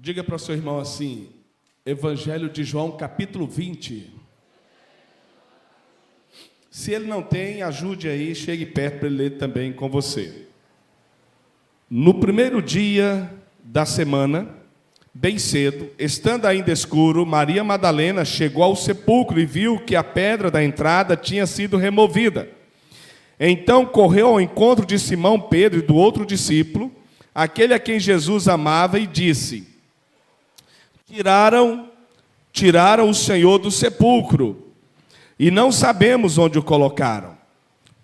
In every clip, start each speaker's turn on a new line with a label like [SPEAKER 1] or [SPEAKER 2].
[SPEAKER 1] Diga para o seu irmão assim, Evangelho de João, capítulo 20. Se ele não tem, ajude aí, chegue perto para ele ler também com você. No primeiro dia da semana, bem cedo, estando ainda escuro, Maria Madalena chegou ao sepulcro e viu que a pedra da entrada tinha sido removida. Então correu ao encontro de Simão Pedro e do outro discípulo, aquele a quem Jesus amava, e disse: Tiraram o Senhor do sepulcro, e não sabemos onde o colocaram.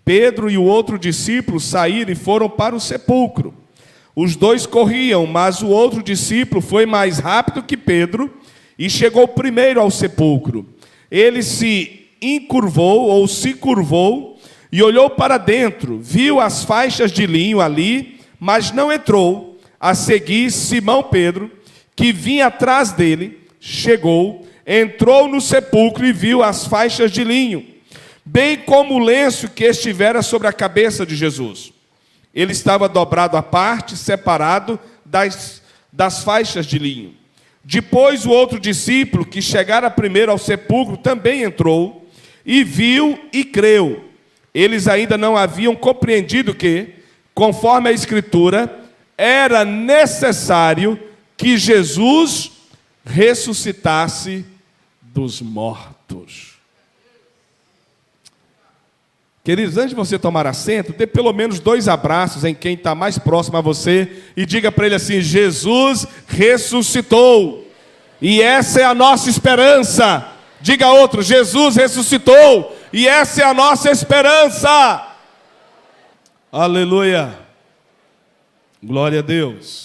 [SPEAKER 1] Pedro e o outro discípulo saíram e foram para o sepulcro. Os dois corriam, mas o outro discípulo foi mais rápido que Pedro e chegou primeiro ao sepulcro. Ele se curvou e olhou para dentro, viu as faixas de linho ali, mas não entrou. A seguir, Simão Pedro, que vinha atrás dele, chegou, entrou no sepulcro e viu as faixas de linho, bem como o lenço que estivera sobre a cabeça de Jesus. Ele estava dobrado à parte, separado das faixas de linho. Depois o outro discípulo, que chegara primeiro ao sepulcro, também entrou, e viu e creu. Eles ainda não haviam compreendido que, conforme a Escritura, era necessário que Jesus ressuscitasse dos mortos. Queridos, antes de você tomar assento, dê pelo menos 2 abraços em quem está mais próximo a você e diga para ele assim: Jesus ressuscitou, e essa é a nossa esperança. Diga a outro: Jesus ressuscitou, e essa é a nossa esperança. Aleluia, glória a Deus.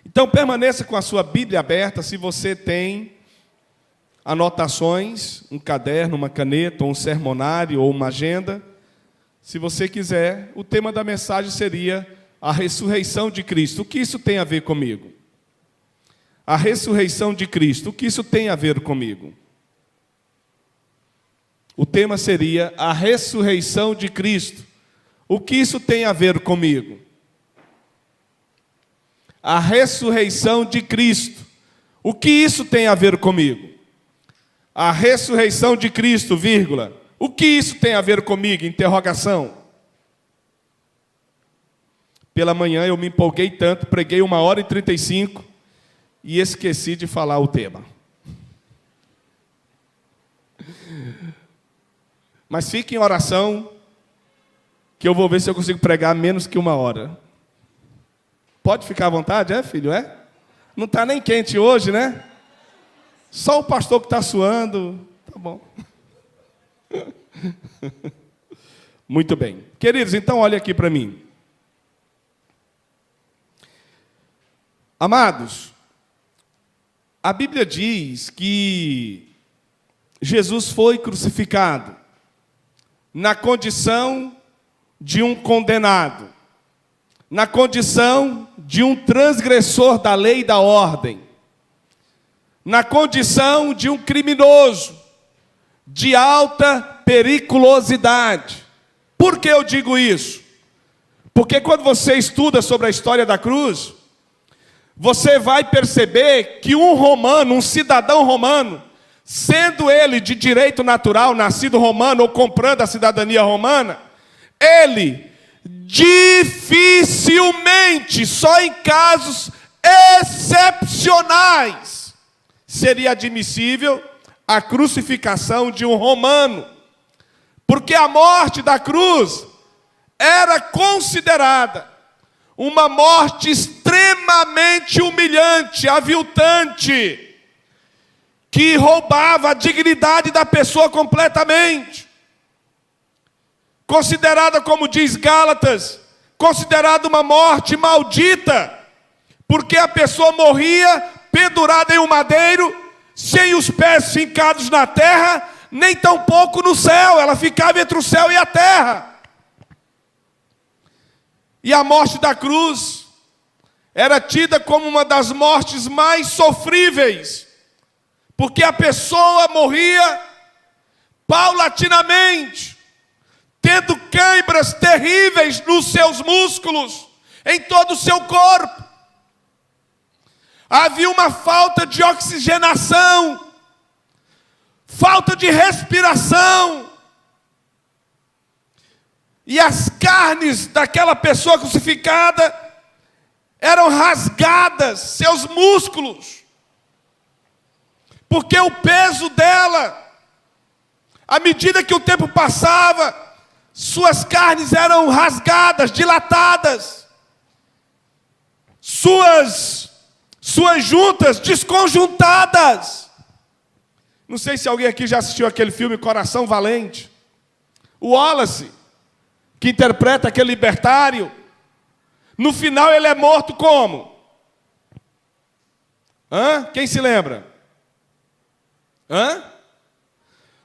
[SPEAKER 1] Então permaneça com a sua Bíblia aberta, se você tem anotações, um caderno, uma caneta, ou um sermonário, ou uma agenda. Se você quiser, o tema da mensagem seria a ressurreição de Cristo. O que isso tem a ver comigo? A ressurreição de Cristo, o que isso tem a ver comigo? O tema seria a ressurreição de Cristo. O que isso tem a ver comigo? A ressurreição de Cristo. O que isso tem a ver comigo? A ressurreição de Cristo, vírgula. O que isso tem a ver comigo? Interrogação. Pela manhã eu me empolguei tanto, preguei 1h35 e esqueci de falar o tema. Mas fique em oração, que eu vou ver se eu consigo pregar menos que 1 hora. Pode ficar à vontade, filho? Não está nem quente hoje, né? Só o pastor que está suando. Tá bom. Muito bem. Queridos, então olhem aqui para mim. Amados, a Bíblia diz que Jesus foi crucificado na condição de um condenado, na condição de um transgressor da lei e da ordem, na condição de um criminoso de alta periculosidade. Por que eu digo isso? Porque quando você estuda sobre a história da cruz, você vai perceber que um romano, um cidadão romano, sendo ele de direito natural, nascido romano ou comprando a cidadania romana, ele dificilmente, só em casos excepcionais, seria admissível a crucificação de um romano, porque a morte da cruz era considerada uma morte extremamente humilhante, aviltante, que roubava a dignidade da pessoa completamente. Considerada, como diz Gálatas, considerada uma morte maldita, porque a pessoa morria pendurada em um madeiro, sem os pés fincados na terra, nem tampouco no céu. Ela ficava entre o céu e a terra. E a morte da cruz era tida como uma das mortes mais sofríveis, porque a pessoa morria paulatinamente, tendo câimbras terríveis nos seus músculos, em todo o seu corpo. Havia uma falta de oxigenação, falta de respiração. E as carnes daquela pessoa crucificada eram rasgadas, seus músculos, porque o peso dela, à medida que o tempo passava, suas carnes eram rasgadas, dilatadas, suas juntas desconjuntadas. Não sei se alguém aqui já assistiu aquele filme Coração Valente. O Wallace, que interpreta aquele libertário, no final ele é morto como? Quem se lembra?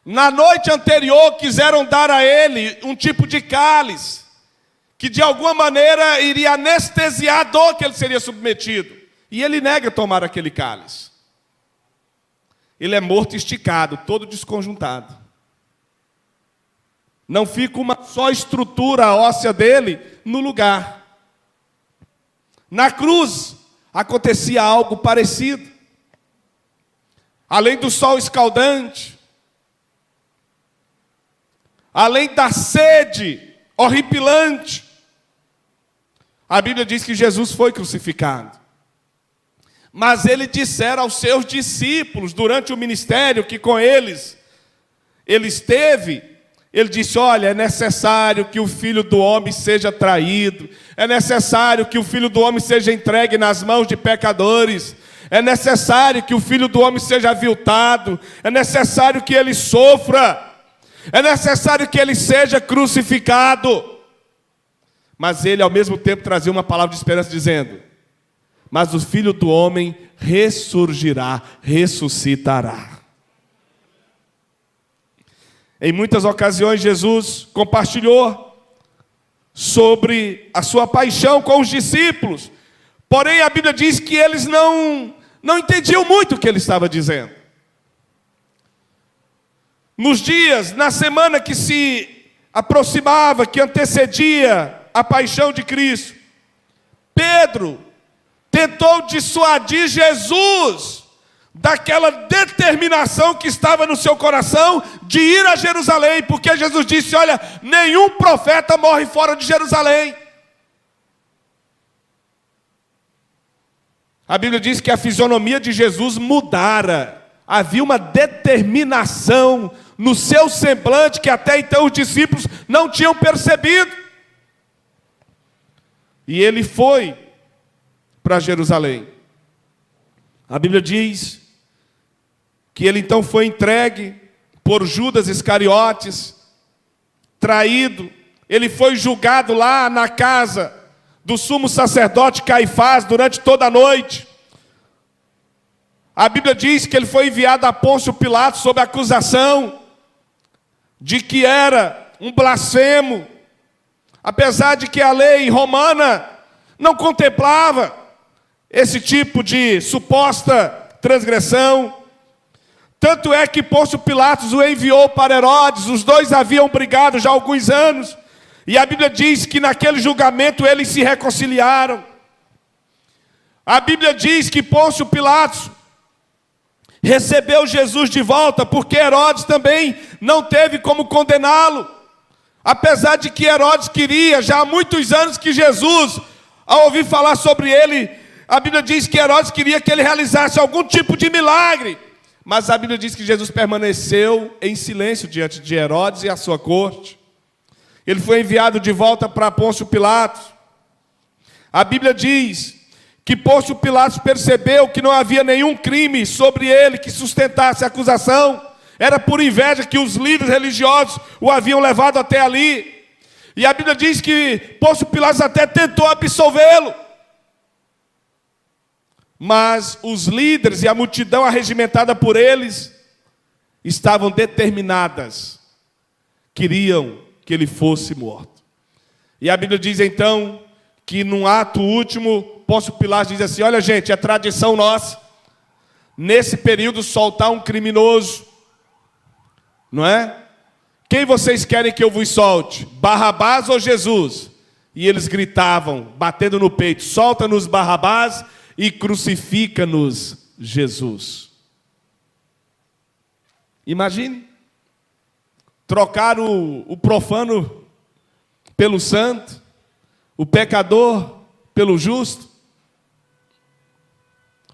[SPEAKER 1] Na noite anterior quiseram dar a ele um tipo de cálice, que de alguma maneira iria anestesiar a dor que ele seria submetido. E ele nega tomar aquele cálice. Ele é morto esticado, todo desconjuntado. Não fica uma só estrutura óssea dele no lugar. Na cruz acontecia algo parecido. Além do sol escaldante, além da sede horripilante, a Bíblia diz que Jesus foi crucificado. Mas ele dissera aos seus discípulos, durante o ministério que com ele esteve, ele disse: olha, é necessário que o Filho do Homem seja traído, é necessário que o Filho do Homem seja entregue nas mãos de pecadores, é necessário que o Filho do Homem seja aviltado, é necessário que ele sofra, é necessário que ele seja crucificado. Mas ele, ao mesmo tempo, trazia uma palavra de esperança, dizendo: mas o Filho do Homem ressurgirá, ressuscitará. Em muitas ocasiões, Jesus compartilhou sobre a sua paixão com os discípulos. Porém, a Bíblia diz que eles não entendiam muito o que ele estava dizendo. Nos dias, na semana que se aproximava, que antecedia a paixão de Cristo, Pedro tentou dissuadir Jesus daquela determinação que estava no seu coração de ir a Jerusalém, porque Jesus disse: olha, nenhum profeta morre fora de Jerusalém. A Bíblia diz que a fisionomia de Jesus mudara. Havia uma determinação no seu semblante que até então os discípulos não tinham percebido. E ele foi para Jerusalém. A Bíblia diz que ele então foi entregue por Judas Iscariotes, traído. Ele foi julgado lá na casa do sumo sacerdote Caifás durante toda a noite. A Bíblia diz que ele foi enviado a Pôncio Pilatos sob a acusação de que era um blasfemo, apesar de que a lei romana não contemplava esse tipo de suposta transgressão. Tanto é que Pôncio Pilatos o enviou para Herodes. Os dois haviam brigado já há alguns anos, e a Bíblia diz que naquele julgamento eles se reconciliaram. A Bíblia diz que Pôncio Pilatos recebeu Jesus de volta, porque Herodes também não teve como condená-lo, apesar de que Herodes queria já há muitos anos que Jesus, ao ouvir falar sobre ele, a Bíblia diz que Herodes queria que ele realizasse algum tipo de milagre, mas a Bíblia diz que Jesus permaneceu em silêncio diante de Herodes e a sua corte. Ele foi enviado de volta para Pôncio Pilatos. A Bíblia diz que Pôncio Pilatos percebeu que não havia nenhum crime sobre ele que sustentasse a acusação. Era por inveja que os líderes religiosos o haviam levado até ali. E a Bíblia diz que Pôncio Pilatos até tentou absolvê-lo. Mas os líderes e a multidão arregimentada por eles estavam determinadas, queriam que ele fosse morto. E a Bíblia diz então que num ato último, Pôncio Pilatos diz assim: olha gente, é tradição nossa, nesse período soltar um criminoso, não é? Quem vocês querem que eu vos solte? Barrabás ou Jesus? E eles gritavam, batendo no peito: solta-nos Barrabás e crucifica-nos Jesus. Imagine, trocar o profano pelo santo, o pecador pelo justo,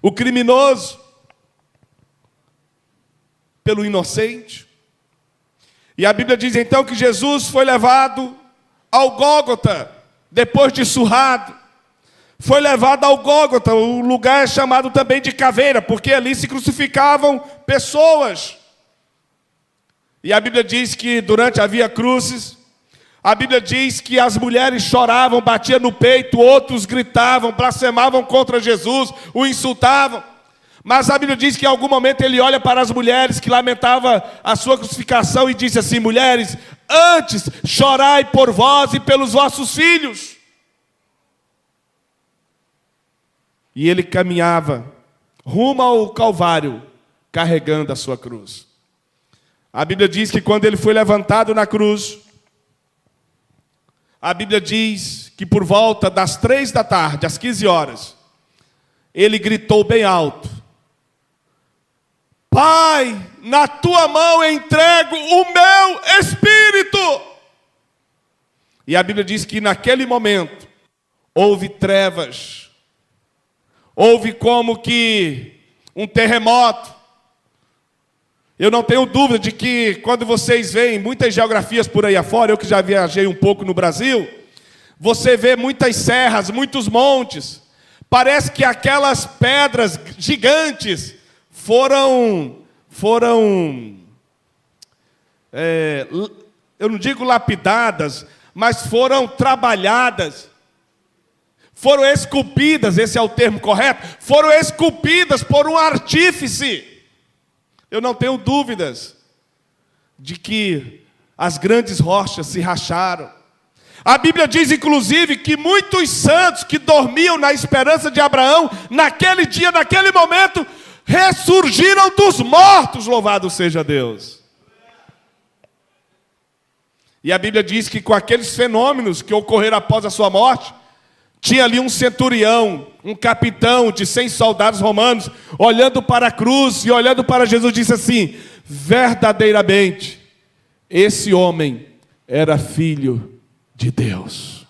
[SPEAKER 1] o criminoso pelo inocente. E a Bíblia diz então que Jesus foi levado ao Gólgota, depois de surrado. Foi levado ao Gólgota, o lugar é chamado também de caveira, porque ali se crucificavam pessoas. E a Bíblia diz que durante a Via Crucis, a Bíblia diz que as mulheres choravam, batiam no peito, outros gritavam, blasfemavam contra Jesus, o insultavam. Mas a Bíblia diz que em algum momento ele olha para as mulheres que lamentavam a sua crucificação e disse assim: mulheres, antes chorai por vós e pelos vossos filhos. E ele caminhava rumo ao Calvário, carregando a sua cruz. A Bíblia diz que quando ele foi levantado na cruz, a Bíblia diz que por volta das 3 da tarde, às 15 horas, ele gritou bem alto: Pai, na tua mão entrego o meu espírito. E a Bíblia diz que naquele momento houve trevas, houve como que um terremoto. Eu não tenho dúvida de que quando vocês veem muitas geografias por aí afora, eu que já viajei um pouco no Brasil, você vê muitas serras, muitos montes. Parece que aquelas pedras gigantes foram eu não digo lapidadas, mas foram trabalhadas, foram esculpidas, esse é o termo correto, foram esculpidas por um artífice. Eu não tenho dúvidas de que as grandes rochas se racharam. A Bíblia diz, inclusive, que muitos santos que dormiam na esperança de Abraão, naquele dia, naquele momento, ressurgiram dos mortos, louvado seja Deus. E a Bíblia diz que com aqueles fenômenos que ocorreram após a sua morte, tinha ali um centurião, um capitão de 100 soldados romanos, olhando para a cruz e olhando para Jesus, disse assim: verdadeiramente, esse homem era filho de Deus.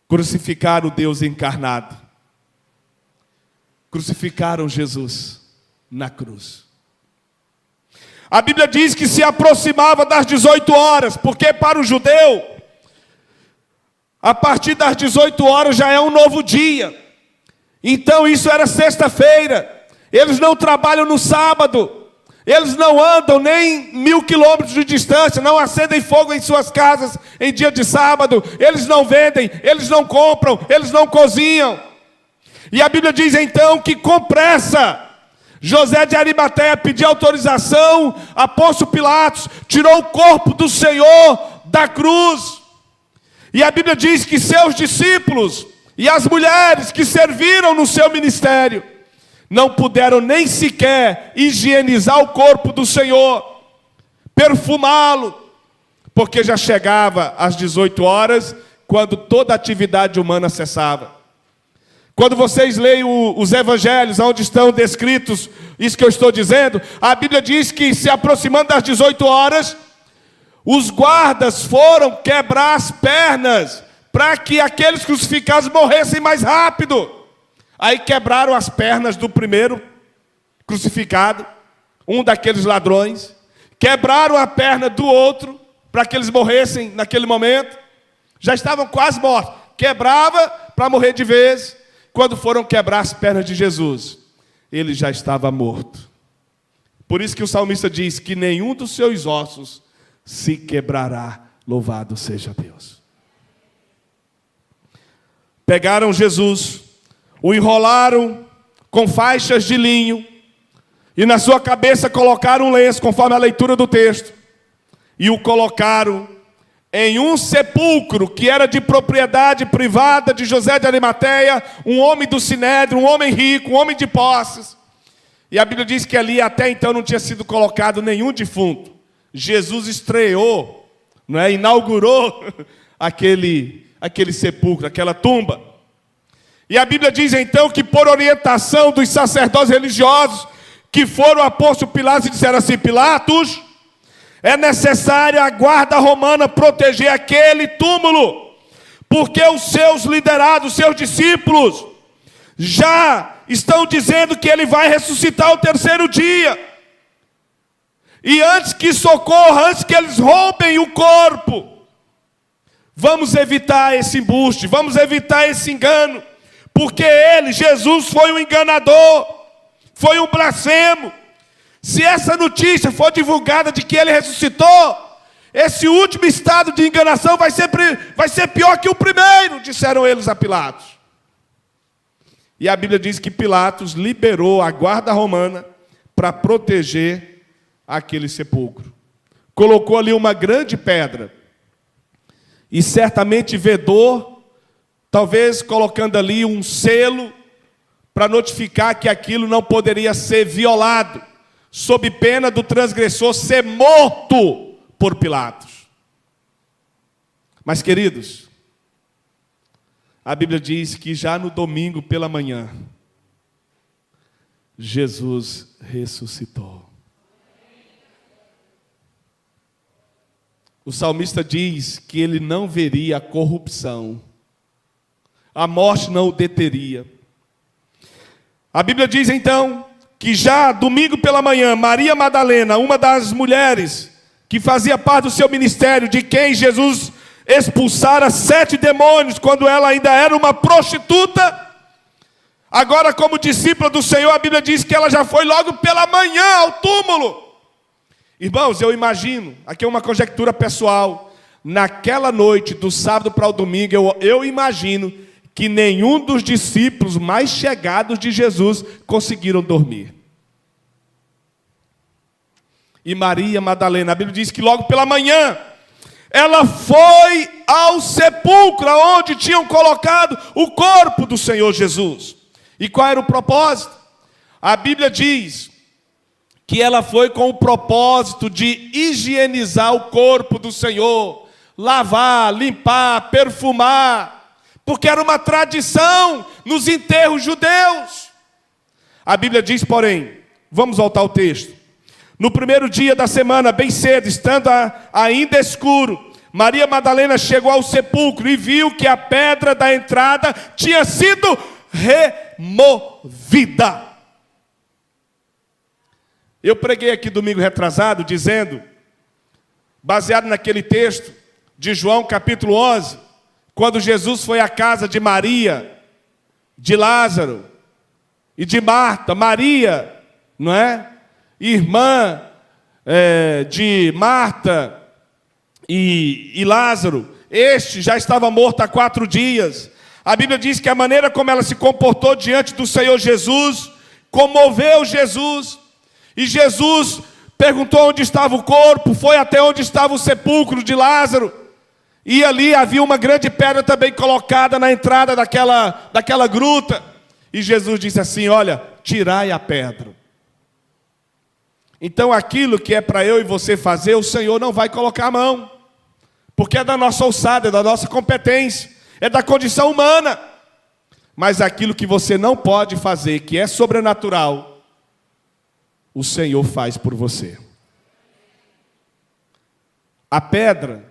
[SPEAKER 1] Crucificaram o Deus encarnado. Crucificaram Jesus na cruz. A Bíblia diz que se aproximava das 18 horas, porque para o judeu, a partir das 18 horas já é um novo dia. Então isso era sexta-feira. Eles não trabalham no sábado. Eles não andam nem 1000 quilômetros de distância. Não acendem fogo em suas casas em dia de sábado. Eles não vendem, eles não compram, eles não cozinham. E a Bíblia diz então que com pressa, José de Arimateia pediu autorização a Pôncio Pilatos, tirou o corpo do Senhor da cruz. E a Bíblia diz que seus discípulos e as mulheres que serviram no seu ministério não puderam nem sequer higienizar o corpo do Senhor, perfumá-lo, porque já chegava às 18 horas, quando toda a atividade humana cessava. Quando vocês leem os evangelhos, onde estão descritos isso que eu estou dizendo, a Bíblia diz que se aproximando das 18 horas, os guardas foram quebrar as pernas para que aqueles crucificados morressem mais rápido. Aí quebraram as pernas do primeiro crucificado, um daqueles ladrões. Quebraram a perna do outro para que eles morressem naquele momento. Já estavam quase mortos. Quebrava para morrer de vez. Quando foram quebrar as pernas de Jesus, ele já estava morto. Por isso que o salmista diz que nenhum dos seus ossos se quebrará, louvado seja Deus. Pegaram Jesus, o enrolaram com faixas de linho, e na sua cabeça colocaram um lenço, conforme a leitura do texto, e o colocaram em um sepulcro que era de propriedade privada de José de Arimateia, um homem do Sinédrio, um homem rico, um homem de posses. E a Bíblia diz que ali até então não tinha sido colocado nenhum defunto. Jesus estreou não é? Inaugurou aquele sepulcro, aquela tumba. E a Bíblia diz então que por orientação dos sacerdotes religiosos que foram a Pôncio Pilatos e disseram assim: Pilatos, é necessário a guarda romana proteger aquele túmulo, porque os seus liderados, os seus discípulos, já estão dizendo que ele vai ressuscitar ao terceiro dia. E antes que isso ocorra, antes que eles roubem o corpo, vamos evitar esse embuste, vamos evitar esse engano, porque ele, Jesus, foi um enganador, foi um blasfemo. Se essa notícia for divulgada de que ele ressuscitou, esse último estado de enganação vai ser pior que o primeiro, disseram eles a Pilatos. E a Bíblia diz que Pilatos liberou a guarda romana para proteger aquele sepulcro. Colocou ali uma grande pedra e certamente vedou, talvez colocando ali um selo para notificar que aquilo não poderia ser violado, sob pena do transgressor ser morto por Pilatos. Mas, queridos, a Bíblia diz que já no domingo pela manhã, Jesus ressuscitou. O salmista diz que ele não veria a corrupção, a morte não o deteria. A Bíblia diz então que já domingo pela manhã, Maria Madalena, uma das mulheres que fazia parte do seu ministério, de quem Jesus expulsara 7 demônios, quando ela ainda era uma prostituta, agora como discípula do Senhor, a Bíblia diz que ela já foi logo pela manhã ao túmulo. Irmãos, eu imagino, aqui é uma conjectura pessoal, naquela noite, do sábado para o domingo, eu imagino que nenhum dos discípulos mais chegados de Jesus conseguiram dormir. E Maria Madalena, a Bíblia diz que logo pela manhã, ela foi ao sepulcro, onde tinham colocado o corpo do Senhor Jesus. E qual era o propósito? A Bíblia diz que ela foi com o propósito de higienizar o corpo do Senhor, lavar, limpar, perfumar, porque era uma tradição nos enterros judeus. A Bíblia diz, porém, vamos voltar ao texto, no primeiro dia da semana, bem cedo, estando ainda escuro, Maria Madalena chegou ao sepulcro e viu que a pedra da entrada tinha sido removida. Eu preguei aqui domingo retrasado, dizendo, baseado naquele texto de João capítulo 11, quando Jesus foi à casa de Maria, de Lázaro e de Marta. Maria, não é? Irmã de Marta e Lázaro. Este já estava morto há 4 dias. A Bíblia diz que a maneira como ela se comportou diante do Senhor Jesus comoveu Jesus. E Jesus perguntou onde estava o corpo, foi até onde estava o sepulcro de Lázaro. E ali havia uma grande pedra também colocada na entrada daquela gruta. E Jesus disse assim: olha, tirai a pedra. Então aquilo que é para eu e você fazer, o Senhor não vai colocar a mão, porque é da nossa alçada, é da nossa competência, é da condição humana. Mas aquilo que você não pode fazer, que é sobrenatural, o Senhor faz por você. A pedra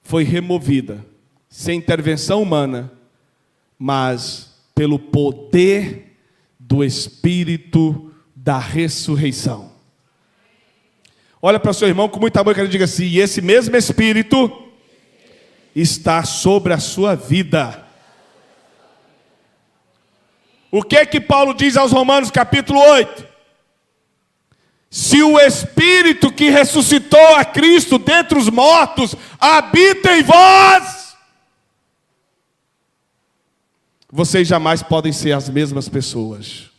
[SPEAKER 1] foi removida, sem intervenção humana, mas pelo poder do Espírito da ressurreição. Olha para o seu irmão com muito amor, que ele diga assim: e esse mesmo Espírito está sobre a sua vida. O que é que Paulo diz aos Romanos capítulo 8? Se o Espírito que ressuscitou a Cristo dentre os mortos habita em vós, vocês jamais podem ser as mesmas pessoas.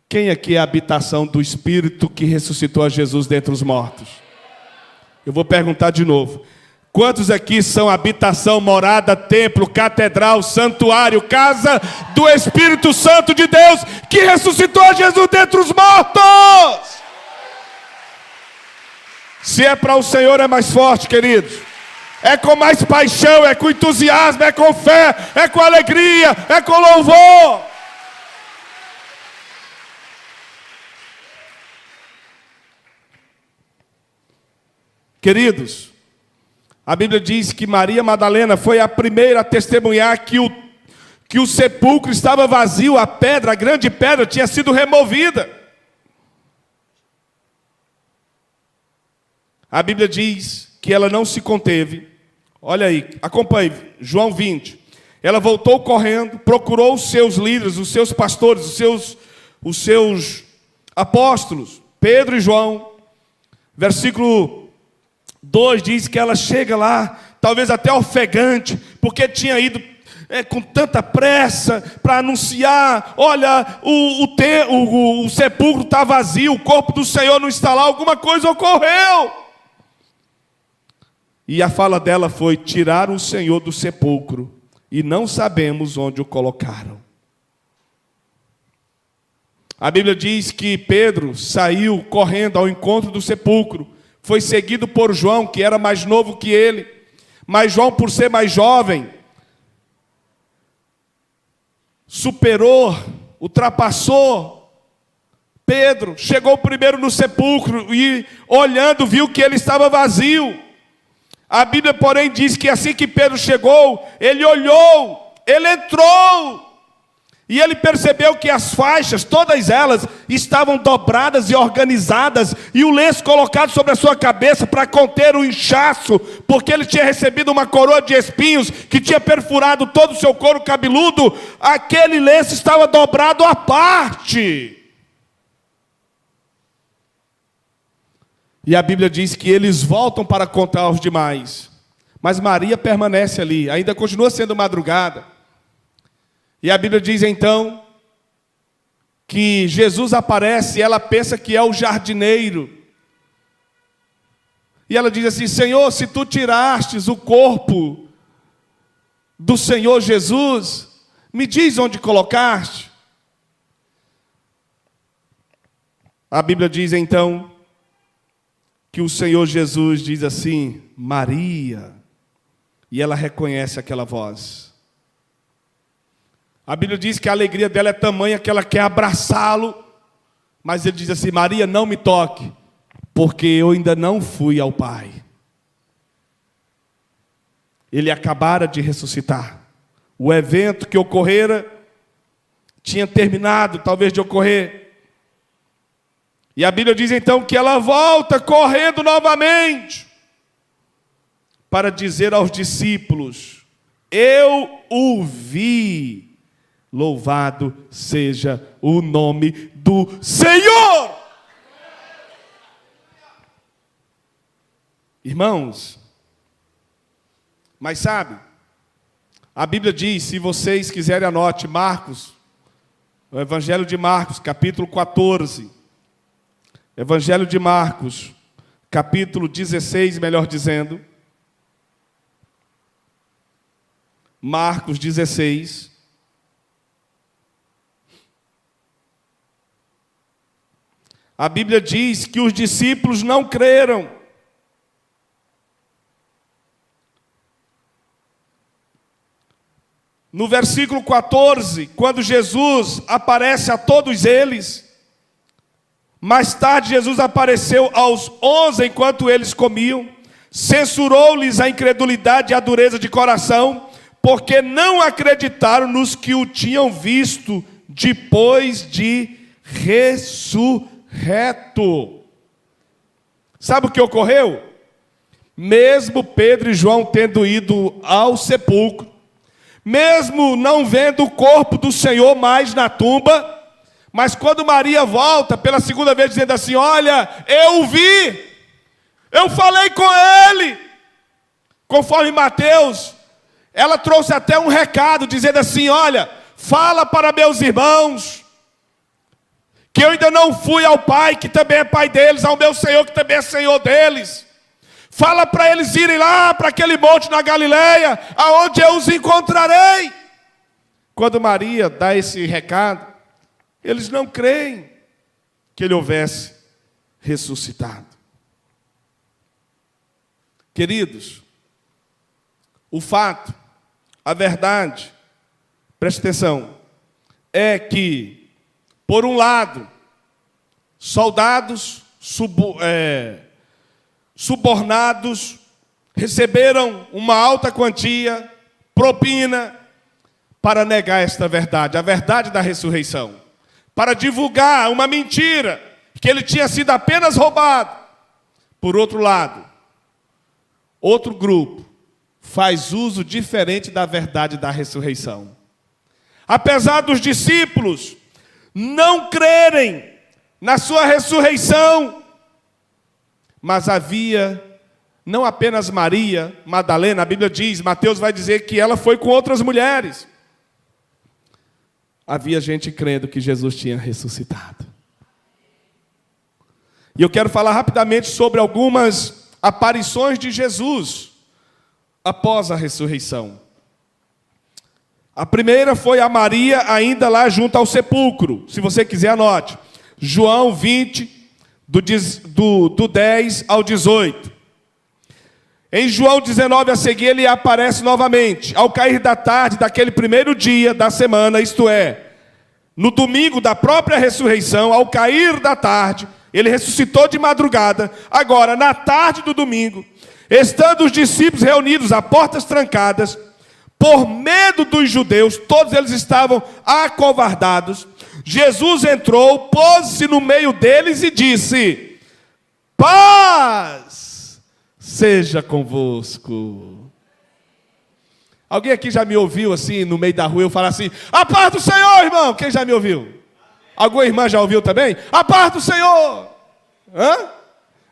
[SPEAKER 1] Quem aqui é a habitação do Espírito que ressuscitou a Jesus dentre os mortos? Eu vou perguntar de novo. Quantos aqui são habitação, morada, templo, catedral, santuário, casa do Espírito Santo de Deus que ressuscitou a Jesus dentre os mortos? Se é para o Senhor, é mais forte, queridos. É com mais paixão, é com entusiasmo, é com fé, é com alegria, é com louvor. Queridos, a Bíblia diz que Maria Madalena foi a primeira a testemunhar que o sepulcro estava vazio, a pedra, a grande pedra, tinha sido removida. A Bíblia diz que ela não se conteve. Olha aí, acompanhe, João 20. Ela voltou correndo, procurou os seus líderes, os seus pastores, os seus apóstolos, Pedro e João. Versículo 2 diz que ela chega lá, talvez até ofegante, porque tinha ido com tanta pressa para anunciar: olha, o sepulcro está vazio, o corpo do Senhor não está lá, alguma coisa ocorreu. E a fala dela foi: tiraram o Senhor do sepulcro e não sabemos onde o colocaram. A Bíblia diz que Pedro saiu correndo ao encontro do sepulcro, foi seguido por João, que era mais novo que ele, mas João, por ser mais jovem, superou, ultrapassou Pedro, chegou primeiro no sepulcro e, olhando, viu que ele estava vazio. A Bíblia, porém, diz que assim que Pedro chegou, ele olhou, ele entrou, e ele percebeu que as faixas, todas elas, estavam dobradas e organizadas, e o lenço colocado sobre a sua cabeça para conter o inchaço, porque ele tinha recebido uma coroa de espinhos que tinha perfurado todo o seu couro cabeludo. Aquele lenço estava dobrado à parte. E a Bíblia diz que eles voltam para contar aos demais. Mas Maria permanece ali, ainda continua sendo madrugada. E a Bíblia diz então que Jesus aparece e ela pensa que é o jardineiro. E ela diz assim: Senhor, se tu tirastes o corpo do Senhor Jesus, me diz onde colocaste. A Bíblia diz então que o Senhor Jesus diz assim: Maria, e ela reconhece aquela voz. A Bíblia diz que a alegria dela é tamanha que ela quer abraçá-lo, mas ele diz assim: Maria, não me toque, porque eu ainda não fui ao Pai. Ele acabara de ressuscitar. O evento que ocorrera tinha terminado, talvez, de ocorrer. E a Bíblia diz então que ela volta correndo novamente para dizer aos discípulos: eu o vi, louvado seja o nome do Senhor. Irmãos, mas sabe, a Bíblia diz, se vocês quiserem anote, Marcos, o Evangelho de Marcos, capítulo 14. Evangelho de Marcos, capítulo 16, melhor dizendo. Marcos 16. A Bíblia diz que os discípulos não creram. No versículo 14, quando Jesus aparece a todos eles, mais tarde Jesus apareceu aos 11 enquanto eles comiam, censurou-lhes a incredulidade e a dureza de coração, porque não acreditaram nos que o tinham visto depois de ressurreto. Sabe o que ocorreu? Mesmo Pedro e João tendo ido ao sepulcro, mesmo não vendo o corpo do Senhor mais na tumba, mas quando Maria volta pela segunda vez dizendo assim: olha, eu o vi, eu falei com ele, conforme Mateus, ela trouxe até um recado dizendo assim: olha, fala para meus irmãos que eu ainda não fui ao Pai, que também é Pai deles, ao meu Senhor, que também é Senhor deles. Fala para eles irem lá para aquele monte na Galileia, aonde eu os encontrarei. Quando Maria dá esse recado, eles não creem que ele houvesse ressuscitado. Queridos, o fato, a verdade, preste atenção, é que, por um lado, soldados subornados receberam uma alta quantia, propina, para negar esta verdade, a verdade da ressurreição, para divulgar uma mentira, que ele tinha sido apenas roubado. Por outro lado, outro grupo faz uso diferente da verdade da ressurreição. Apesar dos discípulos não crerem na sua ressurreição, mas havia não apenas Maria Madalena, a Bíblia diz, Mateus vai dizer que ela foi com outras mulheres. Havia gente crendo que Jesus tinha ressuscitado. E eu quero falar rapidamente sobre algumas aparições de Jesus após a ressurreição. A primeira foi a Maria ainda lá junto ao sepulcro. Se você quiser, anote. João 20, do 10 ao 18. Em João 19 a seguir, ele aparece novamente. Ao cair da tarde daquele primeiro dia da semana, isto é, no domingo da própria ressurreição, ao cair da tarde, ele ressuscitou de madrugada. Agora, na tarde do domingo, estando os discípulos reunidos a portas trancadas, por medo dos judeus, todos eles estavam acovardados, Jesus entrou, pôs-se no meio deles e disse: paz seja convosco. Alguém aqui já me ouviu assim, no meio da rua, eu falar assim: a paz do Senhor, irmão. Quem já me ouviu? Alguma irmã já ouviu também? A paz do Senhor. Hã?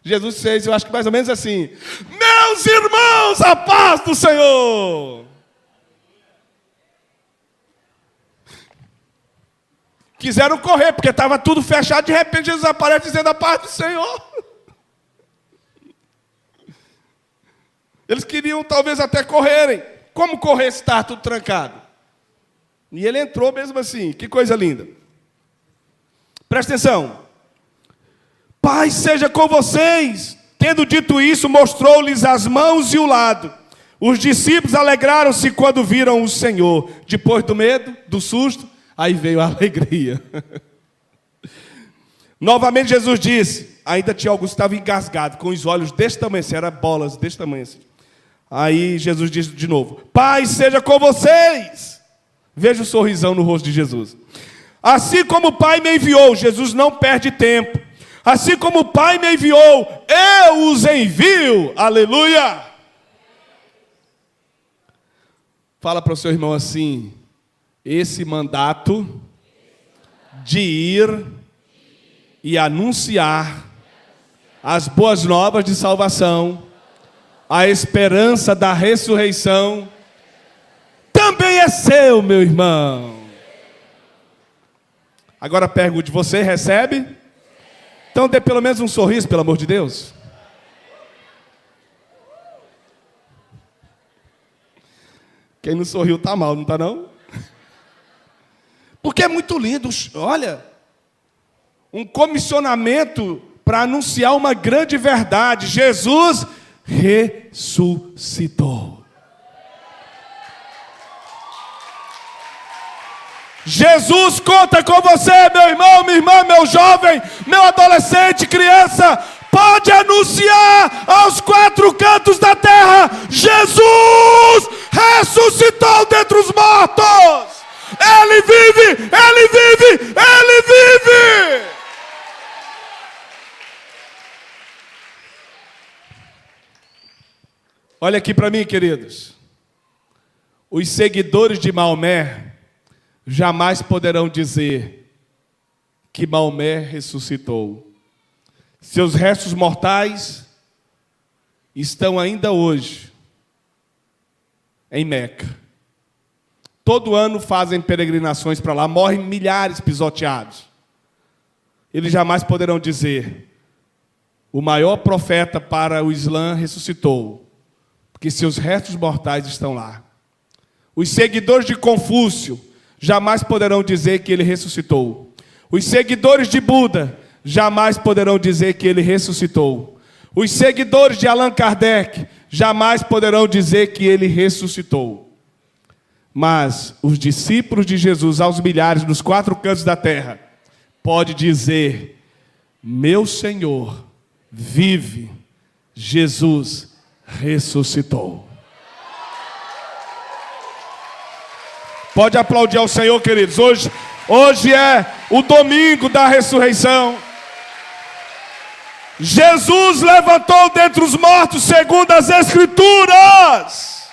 [SPEAKER 1] Jesus fez, eu acho que mais ou menos assim: meus irmãos, a paz do Senhor. Quiseram correr, porque estava tudo fechado, de repente Jesus aparece dizendo a paz do Senhor. Eles queriam talvez até correrem. Como correr se estava tudo trancado? E ele entrou mesmo assim, que coisa linda. Presta atenção. Paz seja com vocês. Tendo dito isso, mostrou-lhes as mãos e o lado. Os discípulos alegraram-se quando viram o Senhor. Depois do medo, do susto, aí veio a alegria. Novamente Jesus disse, ainda tinha Augusto, estava engasgado, com os olhos deste tamanho, assim, era bolas deste tamanho assim. Aí Jesus disse de novo: paz seja com vocês. Veja o sorrisão no rosto de Jesus. Assim como o Pai me enviou, Jesus não perde tempo. Assim como o Pai me enviou, eu os envio. Aleluia. Fala para o seu irmão assim: esse mandato de ir e anunciar as boas novas de salvação, a esperança da ressurreição, também é seu, meu irmão. Agora pergunte, você recebe? Então dê pelo menos um sorriso, pelo amor de Deus. Quem não sorriu está mal, não está não? Porque é muito lindo, olha, um comissionamento para anunciar uma grande verdade. Jesus ressuscitou. Jesus conta com você, meu irmão, minha irmã, meu jovem, meu adolescente, criança. Pode anunciar aos quatro cantos da terra: Jesus ressuscitou dentre os mortos. Ele vive, Ele vive, Ele vive. Olha aqui para mim, queridos. Os seguidores de Maomé jamais poderão dizer que Maomé ressuscitou. Seus restos mortais estão ainda hoje em Meca. Todo ano fazem peregrinações para lá, morrem milhares pisoteados. Eles jamais poderão dizer: o maior profeta para o Islã ressuscitou, porque seus restos mortais estão lá. Os seguidores de Confúcio jamais poderão dizer que ele ressuscitou. Os seguidores de Buda jamais poderão dizer que ele ressuscitou. Os seguidores de Allan Kardec jamais poderão dizer que ele ressuscitou. Mas os discípulos de Jesus, aos milhares, nos 4 cantos da terra, pode dizer: meu Senhor vive, Jesus ressuscitou. Pode aplaudir ao Senhor, queridos. Hoje é o domingo da ressurreição. Jesus levantou dentre os mortos segundo as Escrituras.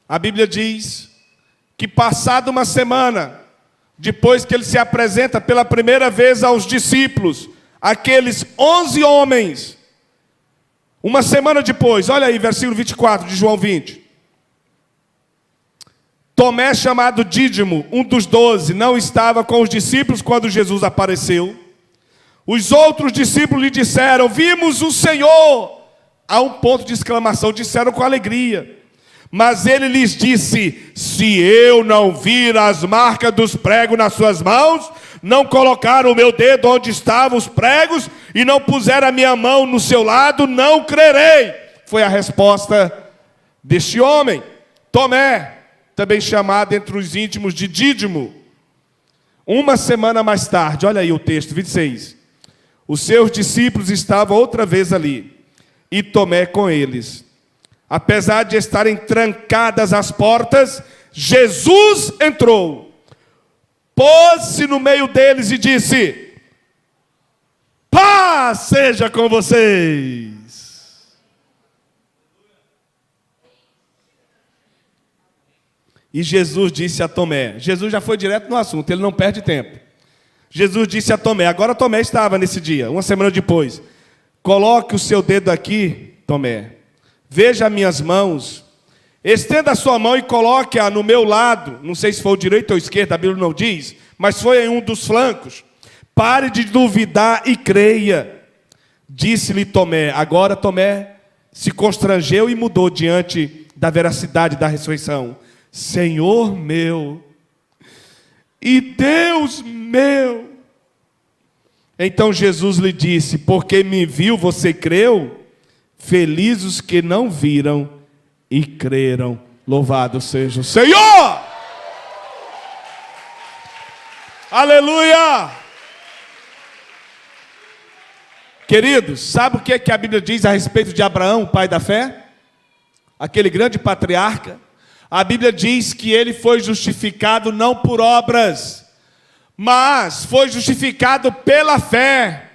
[SPEAKER 1] A Bíblia diz que passada uma semana, depois que ele se apresenta pela primeira vez aos discípulos, aqueles 11 homens, uma semana depois, olha aí, versículo 24 de João 20. Tomé, chamado Dídimo, um dos 12, não estava com os discípulos quando Jesus apareceu. Os outros discípulos lhe disseram: vimos o Senhor. Há um ponto de exclamação, disseram com alegria. Mas ele lhes disse: se eu não vir as marcas dos pregos nas suas mãos, não colocar o meu dedo onde estavam os pregos, e não puser a minha mão no seu lado, não crerei. Foi a resposta deste homem. Tomé, também chamado entre os íntimos de Dídimo. Uma semana mais tarde, olha aí o texto, 26. Os seus discípulos estavam outra vez ali, e Tomé com eles. Apesar de estarem trancadas as portas, Jesus entrou, pôs-se no meio deles e disse: paz seja com vocês. E Jesus disse a Tomé, Jesus já foi direto no assunto, ele não perde tempo. Jesus disse a Tomé, agora Tomé estava nesse dia, uma semana depois: coloque o seu dedo aqui, Tomé, veja minhas mãos, estenda a sua mão e coloque-a no meu lado. Não sei se foi o direito ou o esquerdo, a Bíblia não diz, mas foi em um dos flancos. Pare de duvidar e creia. Disse-lhe Tomé. Agora Tomé se constrangeu e mudou diante da veracidade da ressurreição. Senhor meu e Deus meu. Então Jesus lhe disse: porque me viu, você creu? Felizes os que não viram e creram. Louvado seja o Senhor! Aleluia! Queridos, sabe o que é que a Bíblia diz a respeito de Abraão, o pai da fé? Aquele grande patriarca. A Bíblia diz que ele foi justificado não por obras, mas foi justificado pela fé.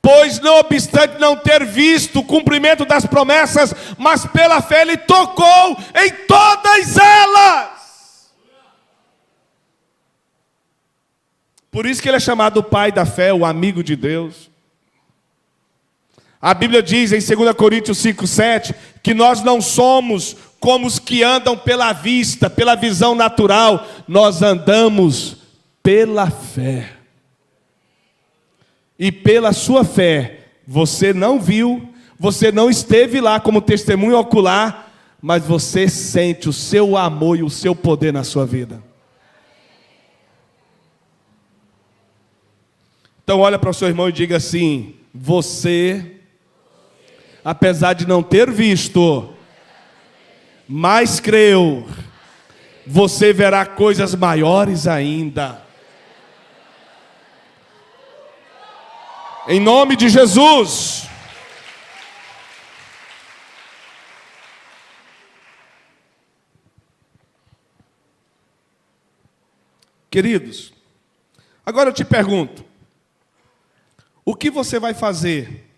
[SPEAKER 1] Pois não obstante não ter visto o cumprimento das promessas, mas pela fé ele tocou em todas elas. Por isso que ele é chamado o pai da fé, o amigo de Deus. A Bíblia diz em 2 Coríntios 5:7, que nós não somos como os que andam pela vista, pela visão natural, nós andamos pela fé. E pela sua fé, você não viu, você não esteve lá como testemunho ocular, mas você sente o seu amor e o seu poder na sua vida. Então olha para o seu irmão e diga assim: você, apesar de não ter visto, mas creu, você verá coisas maiores ainda. Em nome de Jesus. Queridos, agora eu te pergunto: o que você vai fazer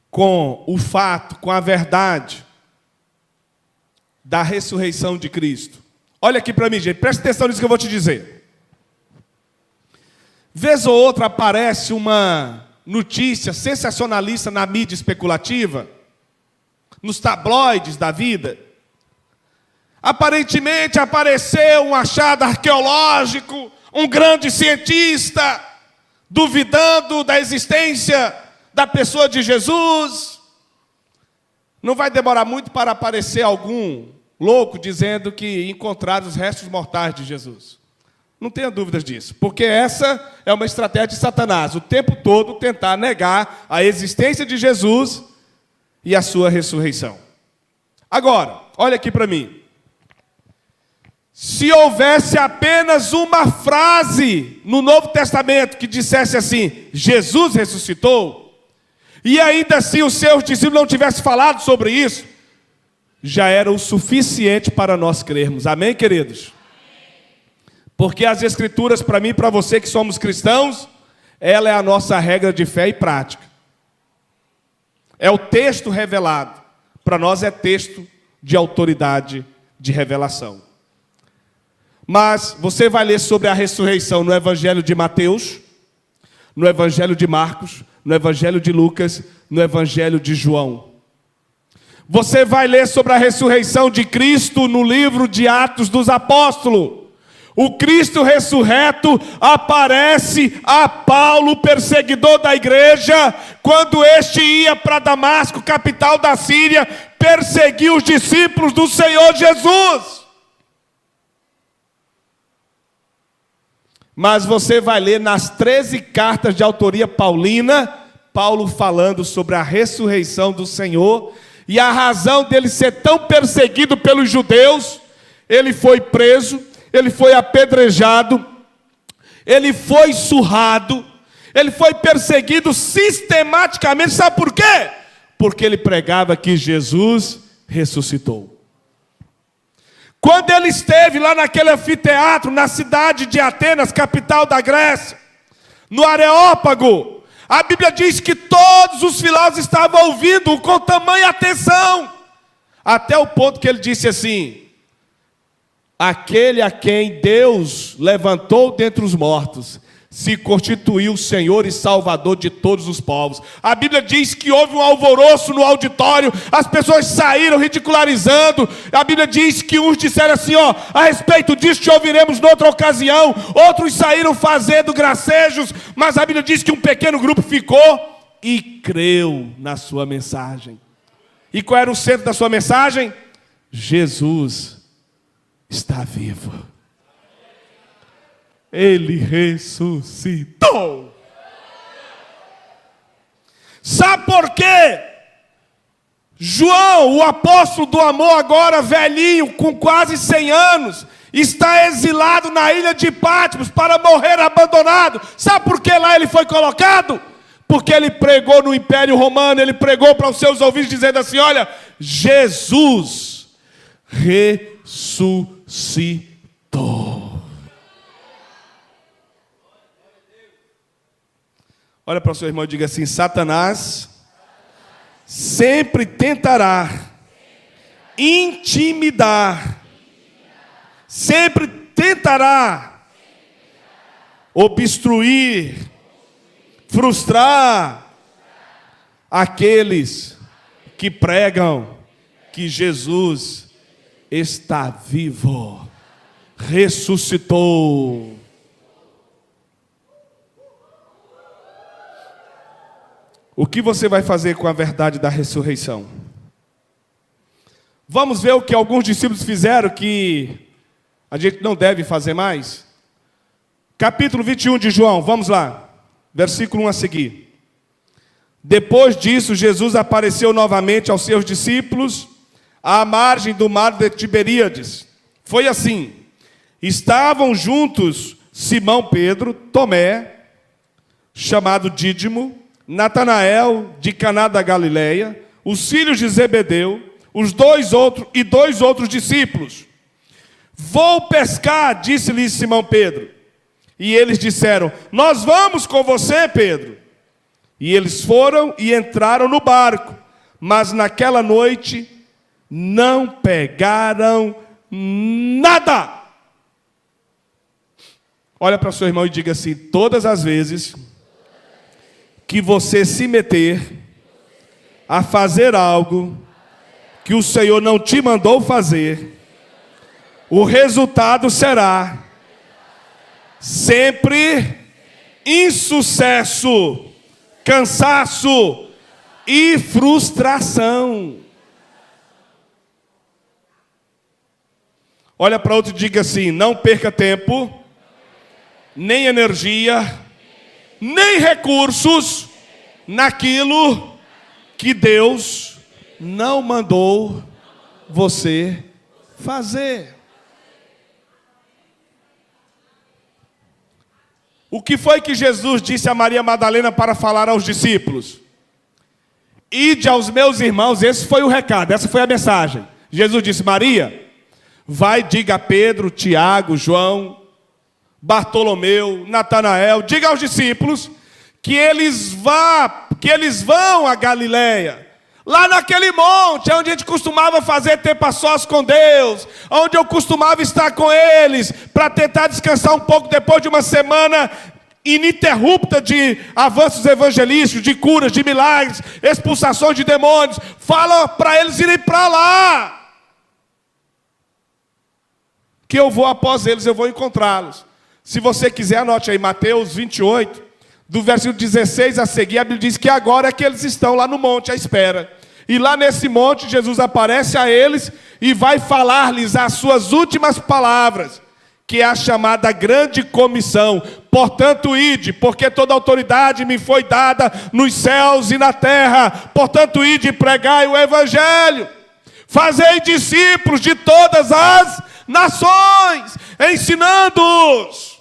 [SPEAKER 1] com o fato, com a verdade da ressurreição de Cristo? Olha aqui para mim, gente, presta atenção nisso que eu vou te dizer. Vez ou outra aparece uma notícia sensacionalista na mídia especulativa, nos tabloides da vida. Aparentemente apareceu um achado arqueológico, um grande cientista duvidando da existência da pessoa de Jesus. Não vai demorar muito para aparecer algum louco dizendo que encontraram os restos mortais de Jesus. Não tenha dúvidas disso, porque essa é uma estratégia de Satanás, o tempo todo tentar negar a existência de Jesus e a sua ressurreição. Agora, olha aqui para mim. Se houvesse apenas uma frase no Novo Testamento que dissesse assim, Jesus ressuscitou, e ainda assim os seus discípulos não tivessem falado sobre isso, já era o suficiente para nós crermos. Amém, queridos? Porque as Escrituras, para mim e para você que somos cristãos, ela é a nossa regra de fé e prática. É o texto revelado. Para nós é texto de autoridade, de revelação. Mas você vai ler sobre a ressurreição no Evangelho de Mateus, no Evangelho de Marcos, no Evangelho de Lucas, no Evangelho de João. Você vai ler sobre a ressurreição de Cristo no livro de Atos dos Apóstolos. O Cristo ressurreto aparece a Paulo, perseguidor da igreja, quando este ia para Damasco, capital da Síria, perseguir os discípulos do Senhor Jesus. Mas você vai ler nas 13 cartas de autoria paulina, Paulo falando sobre a ressurreição do Senhor, e a razão dele ser tão perseguido pelos judeus, ele foi preso, ele foi apedrejado, ele foi surrado, ele foi perseguido sistematicamente. Sabe por quê? Porque ele pregava que Jesus ressuscitou. Quando ele esteve lá naquele anfiteatro, na cidade de Atenas, capital da Grécia, no Areópago, a Bíblia diz que todos os filósofos estavam ouvindo com tamanha atenção, até o ponto que ele disse assim: aquele a quem Deus levantou dentre os mortos, se constituiu Senhor e Salvador de todos os povos. A Bíblia diz que houve um alvoroço no auditório, as pessoas saíram ridicularizando. A Bíblia diz que uns disseram assim, a respeito disso te ouviremos noutra ocasião. Outros saíram fazendo gracejos, mas a Bíblia diz que um pequeno grupo ficou e creu na sua mensagem. E qual era o centro da sua mensagem? Jesus está vivo. Ele ressuscitou. Sabe por quê? João, o apóstolo do amor, agora velhinho, com quase 100 anos, está exilado na ilha de Patmos para morrer abandonado. Sabe por que lá ele foi colocado? Porque ele pregou no Império Romano, ele pregou para os seus ouvintes dizendo assim, olha, Jesus ressuscitou. Olha para o seu irmão e diga assim, Satanás sempre tentará intimidar, sempre tentará obstruir, frustrar aqueles que pregam que Jesus está vivo, ressuscitou. O que você vai fazer com a verdade da ressurreição? Vamos ver o que alguns discípulos fizeram que a gente não deve fazer mais? Capítulo 21 de João, vamos lá. Versículo 1 a seguir. Depois disso, Jesus apareceu novamente aos seus discípulos à margem do mar de Tiberíades. Foi assim. Estavam juntos Simão Pedro, Tomé, chamado Dídimo, Natanael, de Caná da Galileia, os filhos de Zebedeu, dois outros discípulos. Vou pescar, disse-lhes Simão Pedro. E eles disseram, nós vamos com você, Pedro. E eles foram e entraram no barco, mas naquela noite não pegaram nada. Olha para o seu irmão e diga assim, todas as vezes que você se meter a fazer algo que o Senhor não te mandou fazer, o resultado será sempre insucesso, cansaço e frustração. Olha para outro e diga assim, não perca tempo nem energia, nem recursos naquilo que Deus não mandou você fazer. O que foi que Jesus disse a Maria Madalena para falar aos discípulos? Ide aos meus irmãos, esse foi o recado, essa foi a mensagem. Jesus disse: Maria, vai, diga a Pedro, Tiago, João, Bartolomeu, Natanael, diga aos discípulos que eles vão a Galileia, lá naquele monte, onde a gente costumava fazer tempo a sós com Deus, onde eu costumava estar com eles, para tentar descansar um pouco depois de uma semana ininterrupta de avanços evangelísticos, de curas, de milagres, expulsações de demônios. Fala para eles irem para lá, que eu vou após eles, eu vou encontrá-los. Se você quiser, anote aí, Mateus 28, do versículo 16 a seguir, a Bíblia diz que agora é que eles estão lá no monte à espera. E lá nesse monte, Jesus aparece a eles e vai falar-lhes as suas últimas palavras, que é a chamada grande comissão. Portanto, ide, porque toda autoridade me foi dada nos céus e na terra. Portanto, ide e pregai o evangelho. Fazei discípulos de todas as nações, ensinando-os,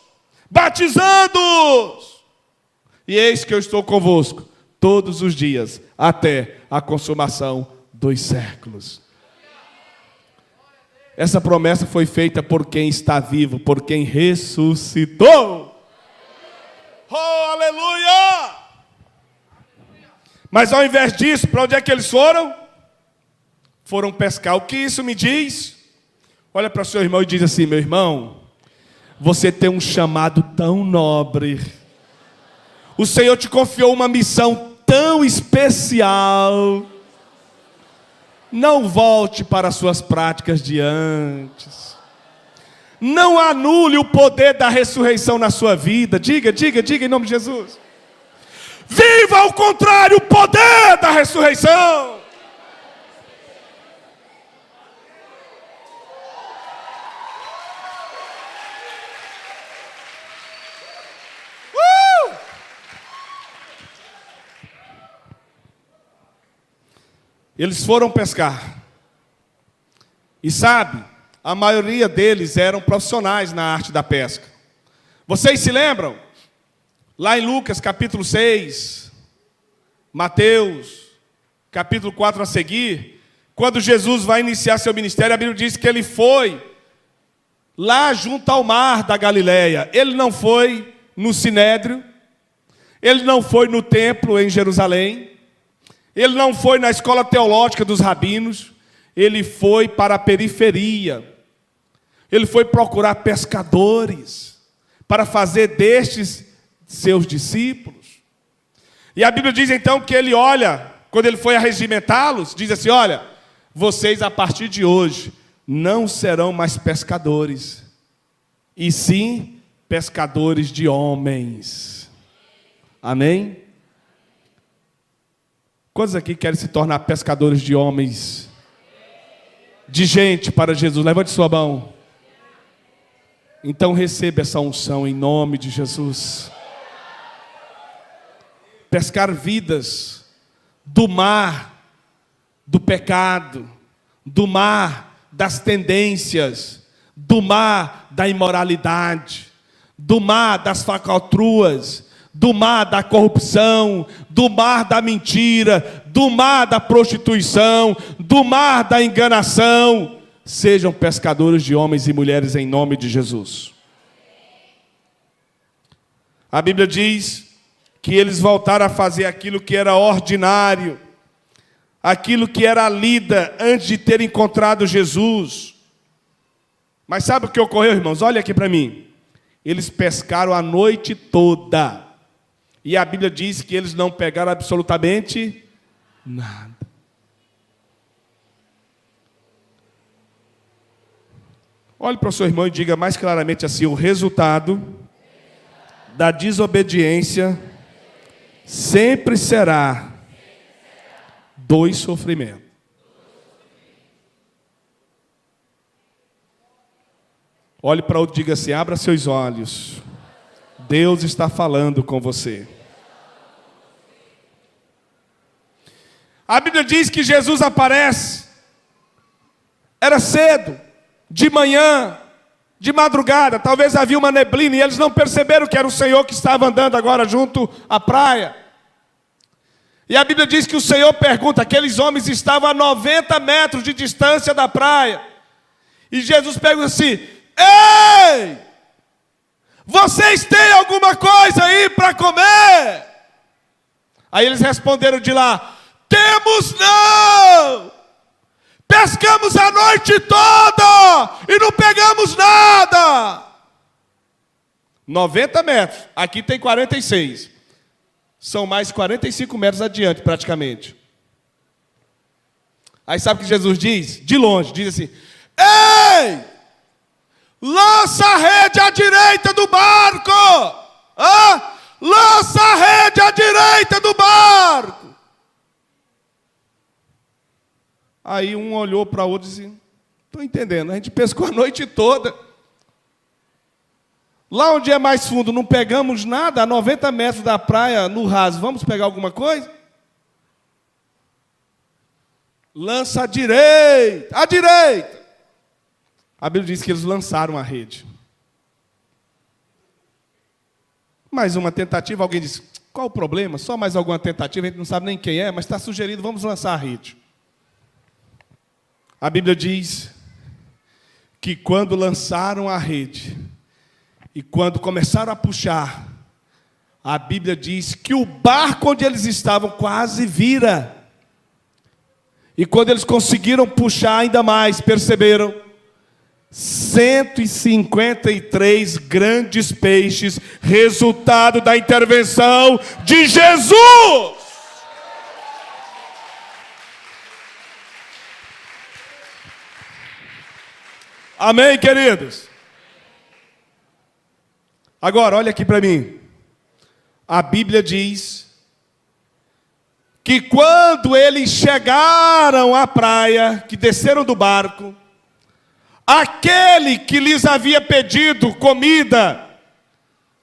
[SPEAKER 1] batizando-os. E eis que eu estou convosco todos os dias, até a consumação dos séculos. Essa promessa foi feita por quem está vivo, por quem ressuscitou. Oh, aleluia! Mas ao invés disso, para onde é que eles foram? Foram pescar. O que isso me diz? Olha para o seu irmão e diz assim: meu irmão, você tem um chamado tão nobre. O Senhor te confiou uma missão tão especial. Não volte para as suas práticas de antes. Não anule o poder da ressurreição na sua vida. Diga em nome de Jesus. Viva ao contrário o poder da ressurreição. Eles foram pescar. E sabe, a maioria deles eram profissionais na arte da pesca. Vocês se lembram? Lá em Lucas capítulo 6, Mateus capítulo 4 a seguir, quando Jesus vai iniciar seu ministério, a Bíblia diz que ele foi lá junto ao mar da Galileia. Ele não foi no Sinédrio, ele não foi no templo em Jerusalém, ele não foi na escola teológica dos rabinos, ele foi para a periferia. Ele foi procurar pescadores para fazer destes seus discípulos. E a Bíblia diz então que ele olha, quando ele foi arregimentá-los, diz assim: olha, vocês a partir de hoje não serão mais pescadores, e sim pescadores de homens. Amém? Quantos aqui querem se tornar pescadores de homens, de gente para Jesus? Levante sua mão. Então receba essa unção em nome de Jesus. Pescar vidas do mar do pecado, do mar das tendências, do mar da imoralidade, do mar das falcatruas, do mar da corrupção, do mar da mentira, do mar da prostituição, do mar da enganação. Sejam pescadores de homens e mulheres em nome de Jesus. A Bíblia diz que eles voltaram a fazer aquilo que era ordinário, aquilo que era a lida antes de ter encontrado Jesus. Mas sabe o que ocorreu, irmãos? Olha aqui para mim. Eles pescaram a noite toda. E a Bíblia diz que eles não pegaram absolutamente nada. Olhe para o seu irmão e diga mais claramente assim: o resultado da desobediência sempre será dor e sofrimento. Olhe para outro e diga assim: abra seus olhos Deus está falando com você. A Bíblia diz que Jesus aparece. Era cedo, de manhã, de madrugada. Talvez havia uma neblina e eles não perceberam que era o Senhor que estava andando agora junto à praia. E a Bíblia diz que o Senhor pergunta, aqueles homens estavam a 90 metros de distância da praia. E Jesus pergunta assim: ei, vocês têm alguma coisa aí para comer? Aí eles responderam de lá: temos não! Pescamos a noite toda e não pegamos nada. 90 metros, aqui tem 46. São mais 45 metros adiante, praticamente. Aí sabe o que Jesus diz? De longe, diz assim: ei, lança a rede à direita do barco. Lança a rede à direita do barco. Aí um olhou para o outro e disse: estou entendendo, a gente pescou a noite toda. Lá onde é mais fundo, não pegamos nada, a 90 metros da praia, no raso, vamos pegar alguma coisa? Lança à direita, à direita. A Bíblia diz que eles lançaram a rede. Mais uma tentativa, alguém disse: qual o problema? Só mais alguma tentativa, a gente não sabe nem quem é, mas está sugerido, vamos lançar a rede. A Bíblia diz que quando lançaram a rede, e quando começaram a puxar, a Bíblia diz que o barco onde eles estavam quase vira. E quando eles conseguiram puxar ainda mais, perceberam 153 grandes peixes, resultado da intervenção de Jesus. Amém, queridos? Agora, olha aqui para mim. A Bíblia diz que quando eles chegaram à praia, que desceram do barco, aquele que lhes havia pedido comida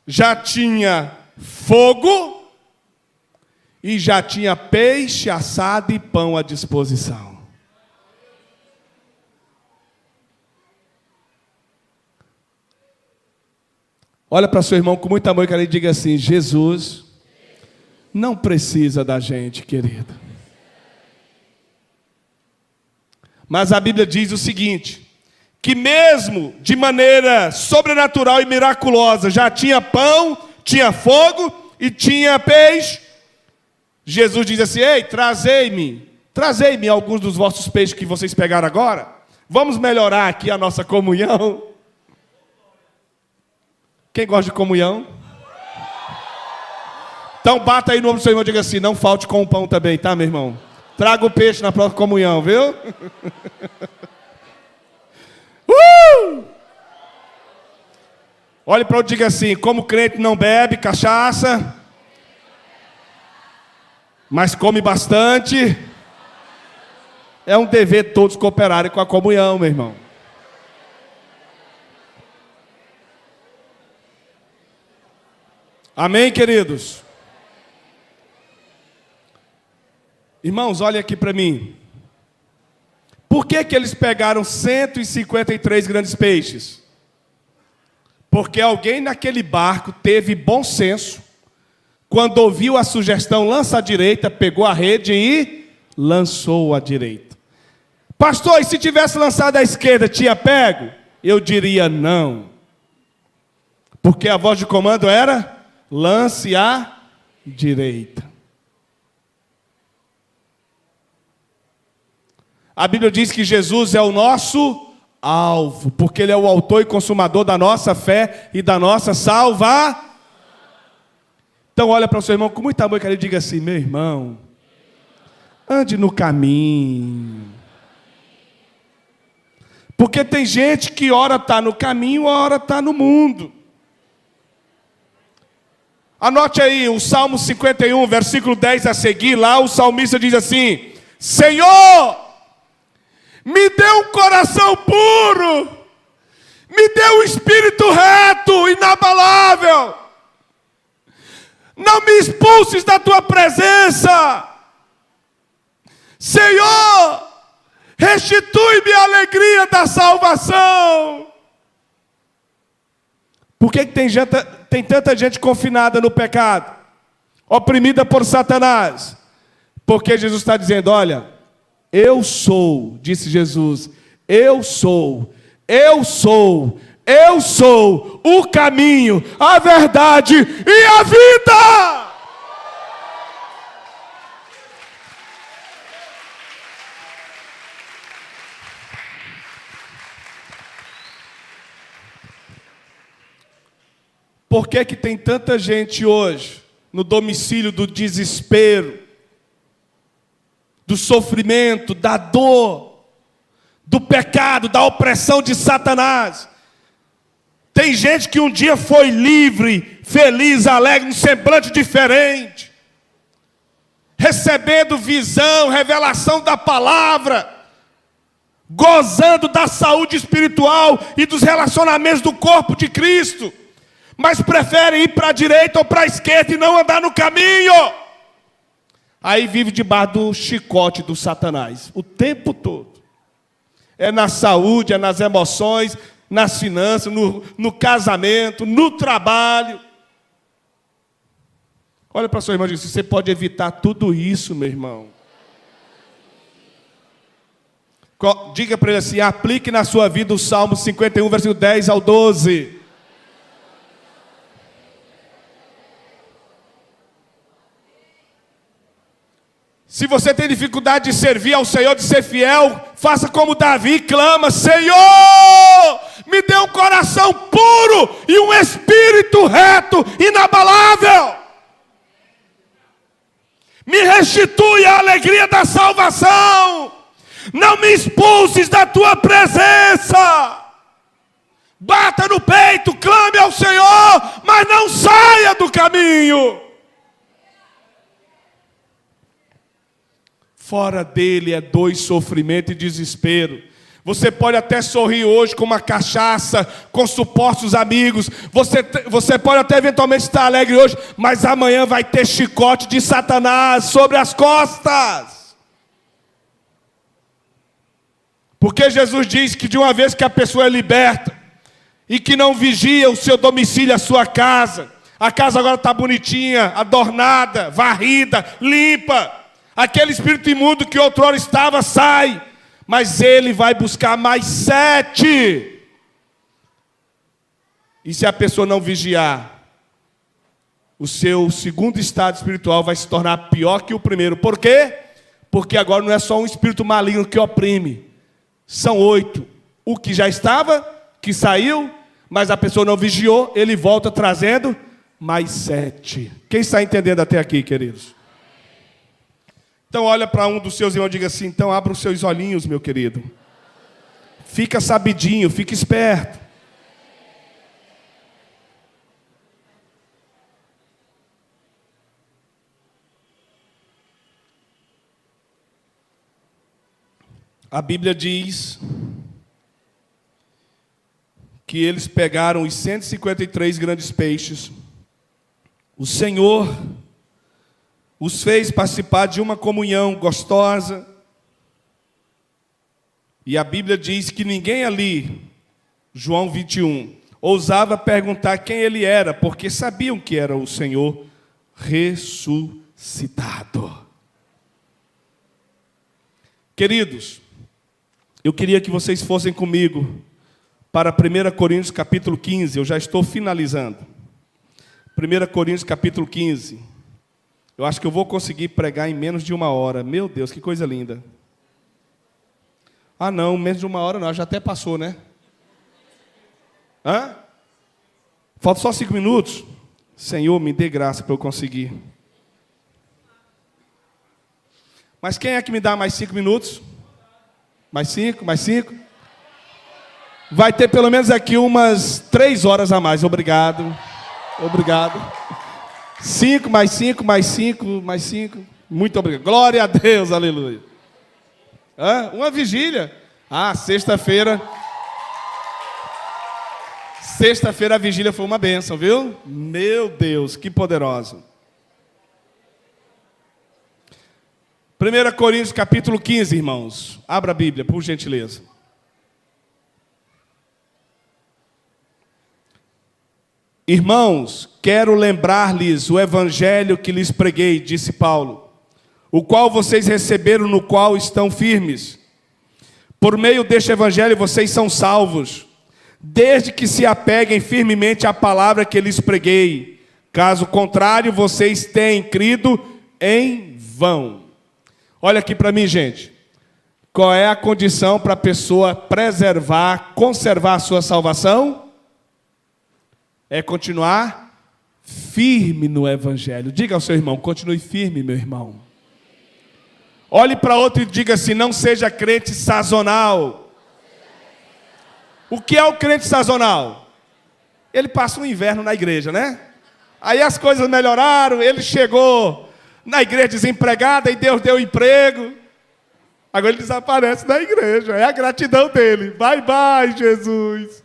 [SPEAKER 1] já tinha fogo e já tinha peixe assado e pão à disposição. Olha para seu irmão com muito amor e carinho e diga assim: Jesus não precisa da gente, querido. Mas a Bíblia diz o seguinte, que mesmo de maneira sobrenatural e miraculosa, já tinha pão, tinha fogo e tinha peixe. Jesus diz assim: ei, trazei-me alguns dos vossos peixes que vocês pegaram agora. Vamos melhorar aqui a nossa comunhão. Quem gosta de comunhão? Então bata aí no ombro do seu irmão e diga assim: não falte com o pão também, tá, meu irmão? Traga o peixe na próxima comunhão, viu? Olhe para o outro e diga assim: como crente não bebe cachaça, mas come bastante, é um dever todos cooperarem com a comunhão, meu irmão. Amém, queridos? Irmãos, olha aqui para mim. Por que eles pegaram 153 grandes peixes? Porque alguém naquele barco teve bom senso, quando ouviu a sugestão, lança à direita, pegou a rede e lançou à direita. Pastor, e se tivesse lançado à esquerda, tinha pego? Eu diria não. Porque a voz de comando era: lance à direita. A Bíblia diz que Jesus é o nosso alvo, porque Ele é o autor e consumador da nossa fé e da nossa salvação. Então olha para o seu irmão com muito amor e carinho e diga assim: meu irmão, ande no caminho. Porque tem gente que ora está no caminho, ora está no mundo. Anote aí o Salmo 51, versículo 10 a seguir. Lá o salmista diz assim: Senhor, me dê um coração puro, me dê um espírito reto, inabalável. Não me expulses da tua presença. Senhor, restitui-me a alegria da salvação. Por que tem tanta gente confinada no pecado? Oprimida por Satanás? Porque Jesus está dizendo, olha, eu sou, disse Jesus, eu sou o caminho, a verdade e a vida. Por que tem tanta gente hoje no domicílio do desespero, do sofrimento, da dor, do pecado, da opressão de Satanás? Tem gente que um dia foi livre, feliz, alegre, um semblante diferente, recebendo visão, revelação da palavra, gozando da saúde espiritual e dos relacionamentos do corpo de Cristo, mas prefere ir para a direita ou para a esquerda e não andar no caminho. Aí vive debaixo do chicote do Satanás, o tempo todo. É na saúde, é nas emoções, nas finanças, no casamento, no trabalho. Olha para sua irmã e diz, você pode evitar tudo isso, meu irmão. Diga para ele assim, aplique na sua vida o Salmo 51, versículo 10 ao 12. Se você tem dificuldade de servir ao Senhor, de ser fiel, faça como Davi, clama, Senhor, me dê um coração puro e um espírito reto, inabalável. Me restitui a alegria da salvação. Não me expulses da tua presença. Bata no peito, clame ao Senhor, mas não saia do caminho. Fora dele é dor, sofrimento e desespero. Você pode até sorrir hoje com uma cachaça, com supostos amigos. Você pode até eventualmente estar alegre hoje, mas amanhã vai ter chicote de Satanás sobre as costas. Porque Jesus diz que de uma vez que a pessoa é liberta, e que não vigia o seu domicílio, a sua casa, a casa agora está bonitinha, adornada, varrida, limpa. Aquele espírito imundo que outrora estava, sai. Mas ele vai buscar mais 7. E se a pessoa não vigiar, o seu segundo estado espiritual vai se tornar pior que o primeiro. Por quê? Porque agora não é só um espírito maligno que oprime. São 8. O que já estava, que saiu, mas a pessoa não vigiou, ele volta trazendo mais 7. Quem está entendendo até aqui, queridos? Então olha para um dos seus irmãos e diga assim, então abra os seus olhinhos, meu querido. Fica sabidinho, fica esperto. A Bíblia diz que eles pegaram os 153 grandes peixes. O Senhor os fez participar de uma comunhão gostosa. E a Bíblia diz que ninguém ali, João 21, ousava perguntar quem ele era, porque sabiam que era o Senhor ressuscitado. Queridos, eu queria que vocês fossem comigo para 1 Coríntios capítulo 15, eu já estou finalizando. 1 Coríntios capítulo 15. Eu acho que eu vou conseguir pregar em menos de 1 hora. Meu Deus, que coisa linda. Ah não, menos de 1 hora não, já até passou, né? Hã? Falta só 5 minutos? Senhor, me dê graça para eu conseguir. Mas quem é que me dá mais 5 minutos? Mais 5, mais 5? Vai ter pelo menos aqui umas 3 horas a mais. Obrigado. Obrigado. 5, mais 5, mais 5, mais 5. Muito obrigado. Glória a Deus, aleluia. Uma vigília. Sexta-feira. Sexta-feira a vigília foi uma bênção, viu? Meu Deus, que poderosa. 1 Coríntios capítulo 15, irmãos. Abra a Bíblia, por gentileza. Irmãos, quero lembrar-lhes o evangelho que lhes preguei, disse Paulo, o qual vocês receberam, no qual estão firmes. Por meio deste evangelho vocês são salvos, desde que se apeguem firmemente à palavra que lhes preguei. Caso contrário, vocês têm crido em vão. Olha aqui para mim, gente. Qual é a condição para a pessoa preservar, conservar a sua salvação? É continuar firme no evangelho. Diga ao seu irmão, continue firme, meu irmão. Olhe para outro e diga assim, não seja crente sazonal. O que é o crente sazonal? Ele passa um inverno na igreja, né? Aí as coisas melhoraram, ele chegou na igreja desempregada e Deus deu emprego. Agora ele desaparece da igreja, é a gratidão dele. Bye, bye, Jesus.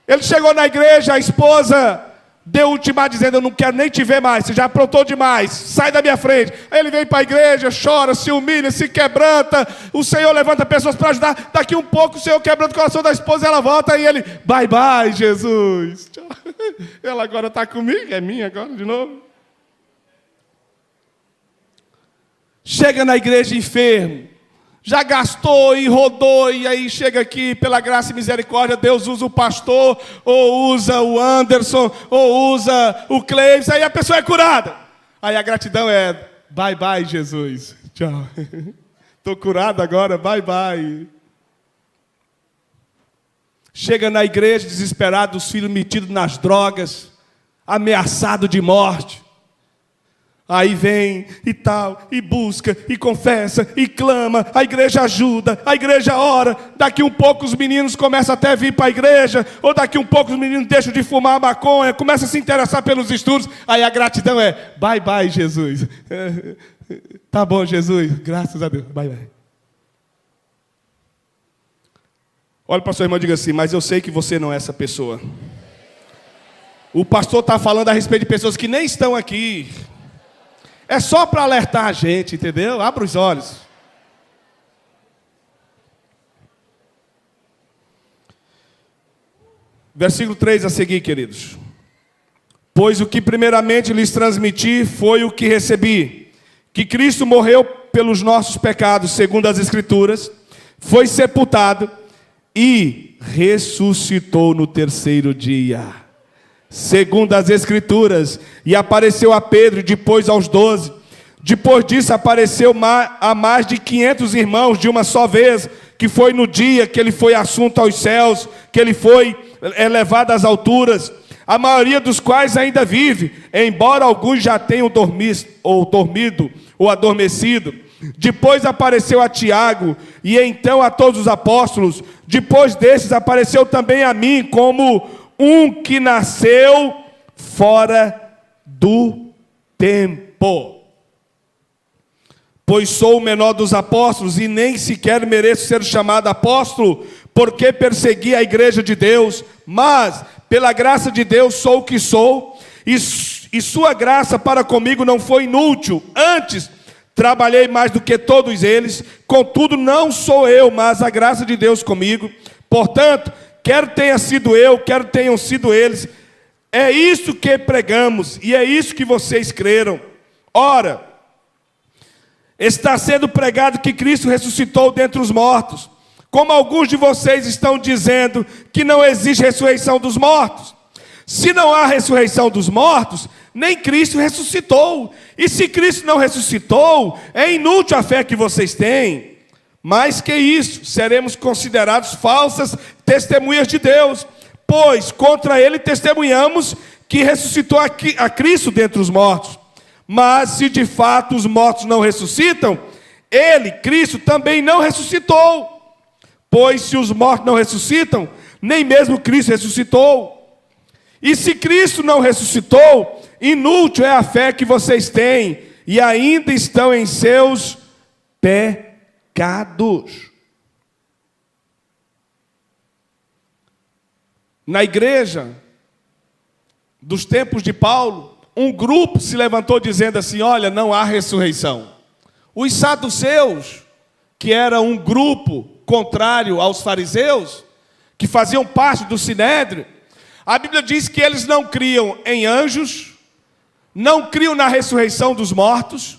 [SPEAKER 1] Ele chegou na igreja, a esposa deu ultimato dizendo, eu não quero nem te ver mais, você já aprontou demais, sai da minha frente. Aí ele vem para a igreja, chora, se humilha, se quebranta, o Senhor levanta pessoas para ajudar, daqui um pouco o Senhor quebranta o coração da esposa, ela volta e ele, bye bye Jesus. Tchau. Ela agora está comigo, é minha agora de novo. Chega na igreja enfermo, já gastou e rodou, e aí chega aqui, pela graça e misericórdia, Deus usa o pastor, ou usa o Anderson, ou usa o Cleves, aí a pessoa é curada. Aí a gratidão é, bye bye Jesus, tchau. Estou curado agora, bye bye. Chega na igreja desesperado, os filhos metidos nas drogas, ameaçado de morte. Aí vem e tal, e busca, e confessa, e clama, a igreja ajuda, a igreja ora, daqui um pouco os meninos começam até a vir para a igreja, ou daqui um pouco os meninos deixam de fumar maconha, começam a se interessar pelos estudos, aí a gratidão é, bye bye Jesus, tá bom Jesus, graças a Deus, bye bye. Olha para sua irmã e diga assim, mas eu sei que você não é essa pessoa. O pastor está falando a respeito de pessoas que nem estão aqui. É só para alertar a gente, entendeu? Abra os olhos. Versículo 3 a seguir, queridos. Pois o que primeiramente lhes transmiti foi o que recebi, que Cristo morreu pelos nossos pecados, segundo as Escrituras, foi sepultado e ressuscitou no terceiro dia. Segundo as Escrituras, e apareceu a Pedro, e depois aos 12. Depois disso apareceu a mais de 500 irmãos de uma só vez, que foi no dia que ele foi assunto aos céus, que ele foi elevado às alturas, a maioria dos quais ainda vive, embora alguns já tenham dormido ou adormecido. Depois apareceu a Tiago, e então a todos os apóstolos. Depois desses apareceu também a mim, como um que nasceu fora do tempo. Pois sou o menor dos apóstolos e nem sequer mereço ser chamado apóstolo, porque persegui a igreja de Deus, mas pela graça de Deus sou o que sou, e sua graça para comigo não foi inútil, antes trabalhei mais do que todos eles, contudo não sou eu, mas a graça de Deus comigo. Portanto, quer tenha sido eu, quer tenham sido eles, é isso que pregamos, e é isso que vocês creram. Ora, está sendo pregado que Cristo ressuscitou dentre os mortos, como alguns de vocês estão dizendo que não existe ressurreição dos mortos. Se não há ressurreição dos mortos, nem Cristo ressuscitou. E se Cristo não ressuscitou, é inútil a fé que vocês têm. Mais que isso, seremos considerados falsas testemunhas de Deus, pois contra ele testemunhamos que ressuscitou a Cristo dentre os mortos. Mas se de fato os mortos não ressuscitam, ele, Cristo, também não ressuscitou. Pois se os mortos não ressuscitam, nem mesmo Cristo ressuscitou. E se Cristo não ressuscitou, inútil é a fé que vocês têm, e ainda estão em seus pecados. Na igreja dos tempos de Paulo, um grupo se levantou dizendo assim, olha, não há ressurreição. Os saduceus, que era um grupo contrário aos fariseus, que faziam parte do Sinédrio, a Bíblia diz que eles não criam em anjos, não criam na ressurreição dos mortos,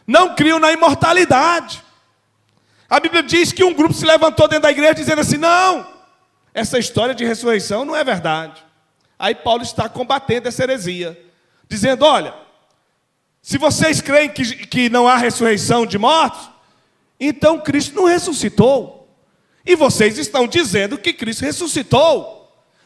[SPEAKER 1] não criam na imortalidade. A Bíblia diz que um grupo se levantou dentro da igreja dizendo assim, não, essa história de ressurreição não é verdade. Aí Paulo está combatendo essa heresia, dizendo, olha, se vocês creem que não há ressurreição de mortos, então Cristo não ressuscitou. E vocês estão dizendo que Cristo ressuscitou.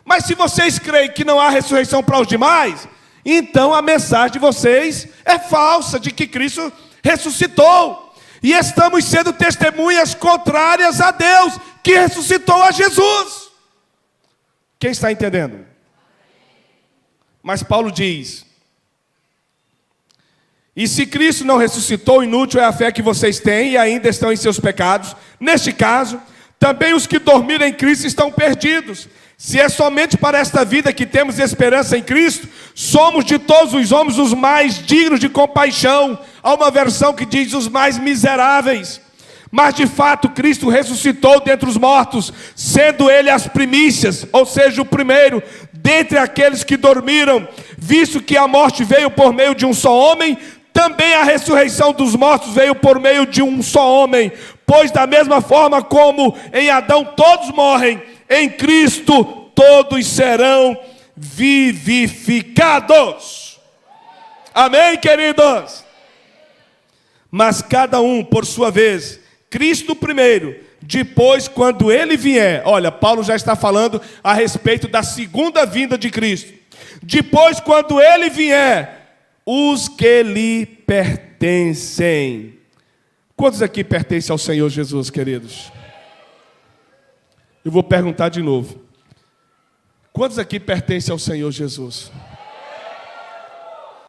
[SPEAKER 1] Mas se vocês creem que não há ressurreição para os demais, então a mensagem de vocês é falsa, de que Cristo ressuscitou. E estamos sendo testemunhas contrárias a Deus, que ressuscitou a Jesus. Quem está entendendo? Mas Paulo diz, e se Cristo não ressuscitou, inútil é a fé que vocês têm e ainda estão em seus pecados. Neste caso, também os que dormiram em Cristo estão perdidos. Se é somente para esta vida que temos esperança em Cristo, somos de todos os homens os mais dignos de compaixão. Há uma versão que diz os mais miseráveis. Mas de fato Cristo ressuscitou dentre os mortos, sendo Ele as primícias, ou seja, o primeiro, dentre aqueles que dormiram. Visto que a morte veio por meio de um só homem, também a ressurreição dos mortos veio por meio de um só homem. Pois da mesma forma como em Adão todos morrem, em Cristo todos serão vivificados. Amém, queridos? Mas cada um por sua vez, Cristo primeiro, depois quando Ele vier. Olha, Paulo já está falando a respeito da segunda vinda de Cristo. Depois quando Ele vier, os que lhe pertencem. Quantos aqui pertencem ao Senhor Jesus, queridos? Eu vou perguntar de novo. Quantos aqui pertencem ao Senhor Jesus?